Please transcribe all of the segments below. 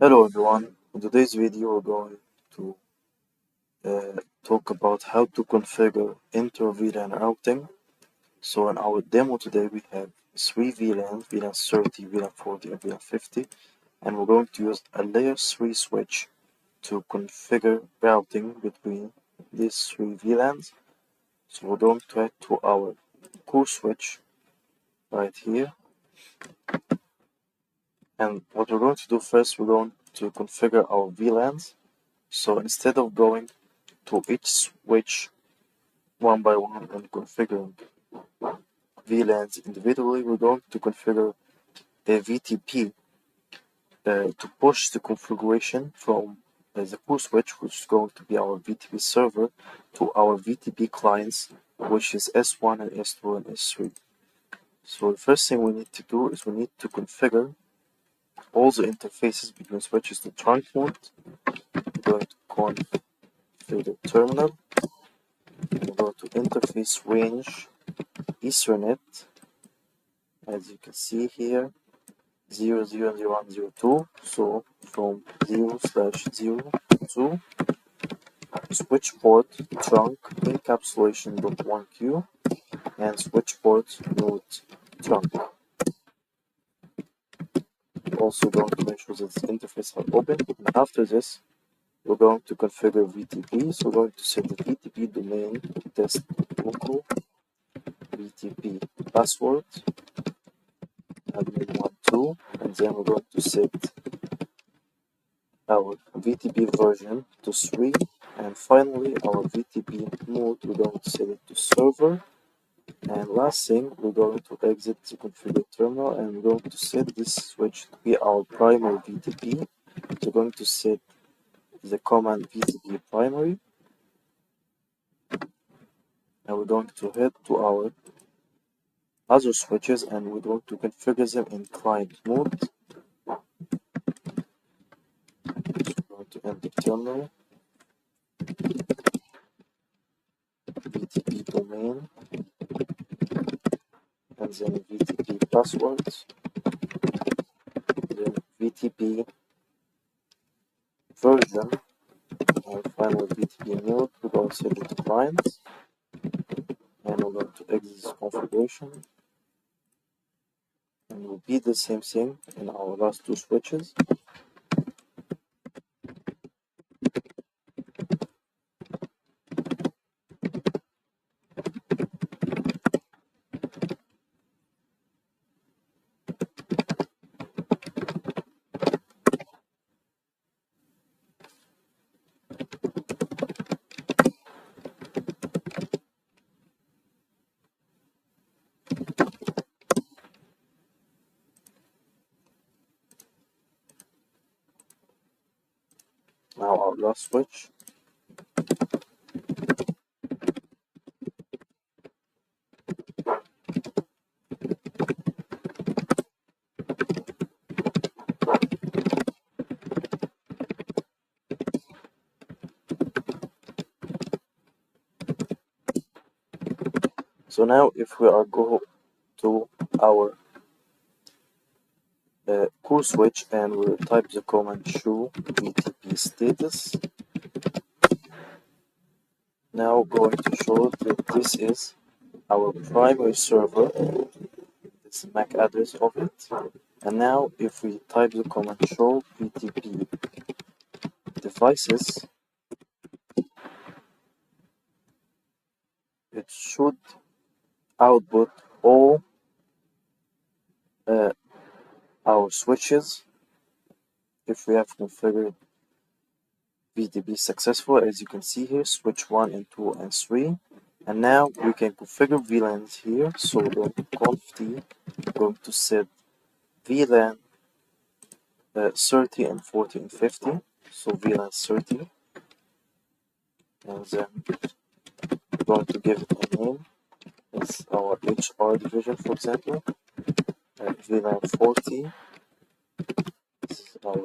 Hello everyone, in today's video we're going to talk about how to configure Inter-Vlan routing. So in our demo today we have 3 VLANs, VLAN 30, VLAN 40 and VLAN 50, and we're going to use a layer 3 switch to configure routing between these 3 VLANs. So we're going to head to our core switch right here, and what we're going to do first, we're going to configure our VLANs. So instead of going to each switch one by one and configuring VLANs individually, we're going to configure a VTP to push the configuration from the core switch, which is going to be our VTP server, to our VTP clients, which is S1 and S2 and S3. So the first thing we need to do is we need to configure all the interfaces between switches to trunk mode. We're going to configure terminal. We're going to interface range Ethernet, as you can see here, 0000102. So from 0/0 to switch port trunk encapsulation.1q and switch port node trunk. Also going to make sure that the interface are open. And after this, we're going to configure VTP. So we're going to set the VTP domain test local VTP password admin12, and then we're going to set our VTP version to 3, and finally our VTP mode, we're going to set it to server, and last thing, we're going to exit the configure terminal and we're going to set this switch to be our primary VTP. We're going to set the command VTP primary, and we're going to head to our other switches and we're going to configure them in client mode. So we're going to enter terminal, VTP domain, and then VTP passwords, then VTP version, and finally VTP mode. We're going to set it to clients, and we're going to exit this configuration, and repeat the same thing in our last two switches. Now our last switch. So now if we are go to our core switch and we'll type the command show VTP status, now going to show that this is our primary server, this is MAC address of it. And now if we type the command show VTP devices, it should output all our switches if we have configured VTP successful, as you can see here, switch 1 and 2 and 3. And now we can configure VLANs here. So we're going to conf t, going to set VLAN 30 and 40 and 50. So VLAN 30, and then we're going to give it a name. It's our HR division, for example. VLAN 40, this is our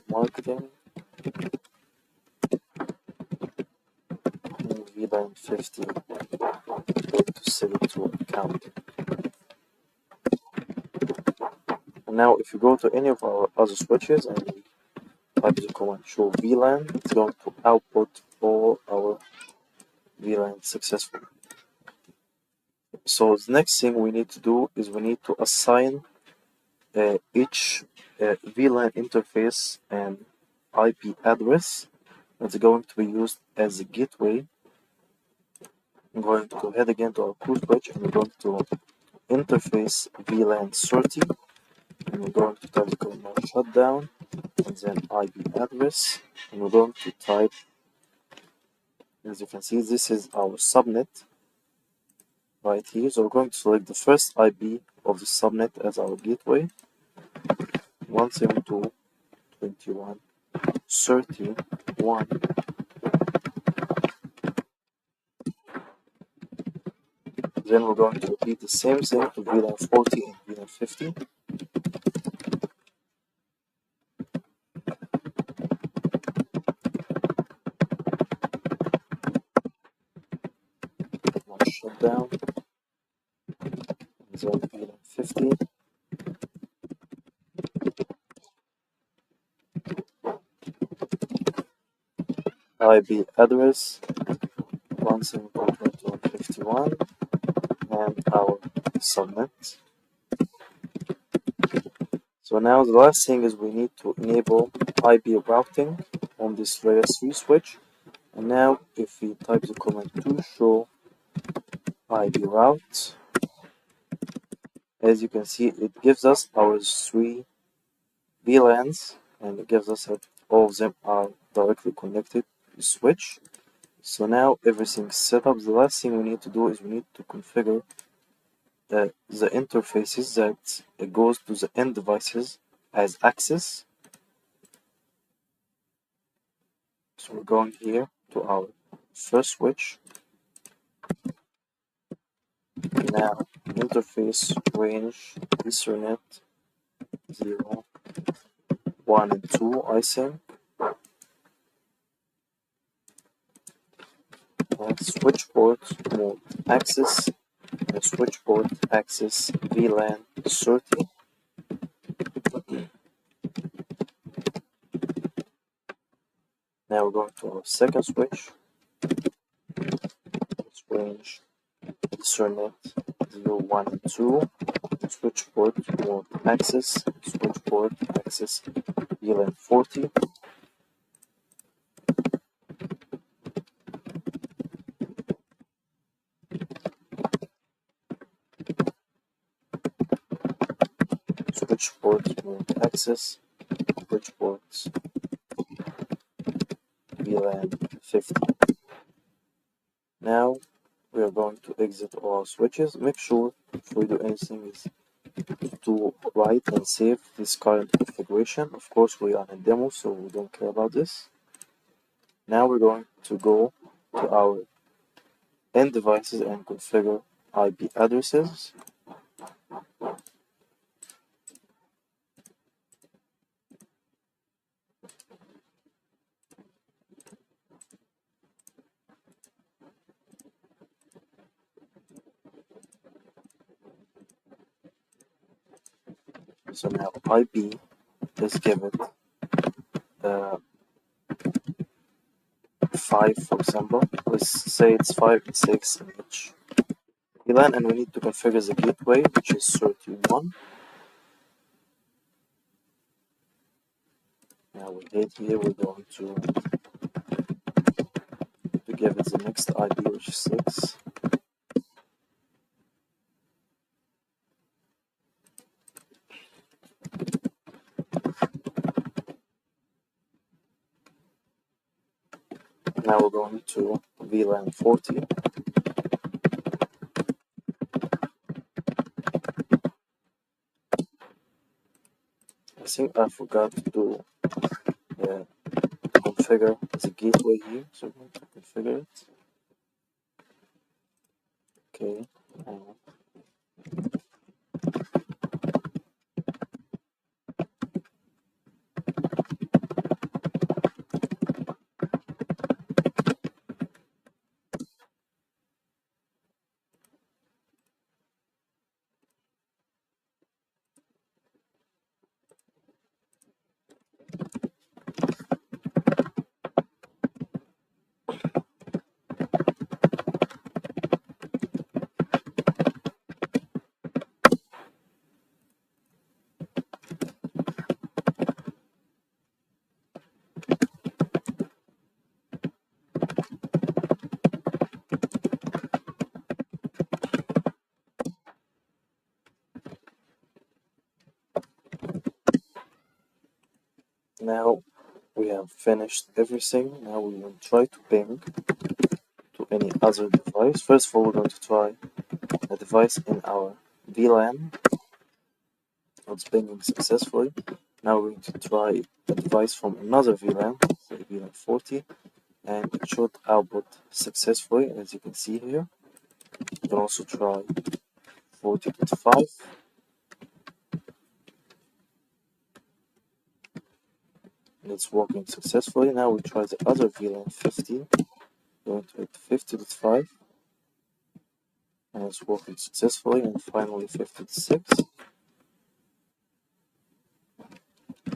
marketing. And VLAN 50, going to set it to account. And now if you go to any of our other switches and we type the command show VLAN. It's going to output all our VLAN successfully. So the next thing we need to do is we need to assign each VLAN interface and IP address that's going to be used as a gateway. I'm going to head again to our cool switch and we're going to interface VLAN 30 and we're going to type the command shutdown and then IP address and we're going to type, as you can see, this is our subnet right here. So we're going to select the first IP of the subnet as our gateway, 172.21.31. Then we're going to repeat the same thing to VLAN 40 and VLAN 50. Shutdown, and then VLAN 50. IP address 172.21.51 and our subnet. So now the last thing is we need to enable IP routing on this layer 3 switch. And now if we type the command to show IP route, as you can see it gives us our 3 VLANs and it gives us that all of them are directly connected to the switch. So now everything's set up. The last thing we need to do is we need to configure the interfaces that it goes to the end devices as access. So we're going here to our first switch. Now interface range Ethernet 0, 1 and 2 I think. And switch port mode access and switch port access VLAN 30. Now we're going to our second switch. It's range Ethernet 0, 1 and 2. Switch port mode access, switch port access VLAN 40. Switch port mode access, switch ports VLAN 50. Now we are going to exit all our switches. Make sure before we do anything is to write and save this current configuration. Of course we are in a demo so we don't care about this. Now we're going to go to our end devices and configure IP addresses. So now IP is given 5 for example. Let's say it's 5 and 6 in each VLAN and we need to configure the gateway which is 31. Now we hit here, we're going to give it the next IP which is 6. Now we're going to VLAN 40. I think I forgot to do configure the gateway here, so we're going to configure it. Okay. Now we have finished everything. Now we will try to ping to any other device. First of all, we're going to try a device in our VLAN. It's pinging successfully. Now we're going to try a device from another VLAN, say VLAN 40, and it should output successfully, as you can see here. You can also try 40.5. It's working successfully. Now we try the other VLAN 50. Going to hit 50.5, and it's working successfully. And finally 56.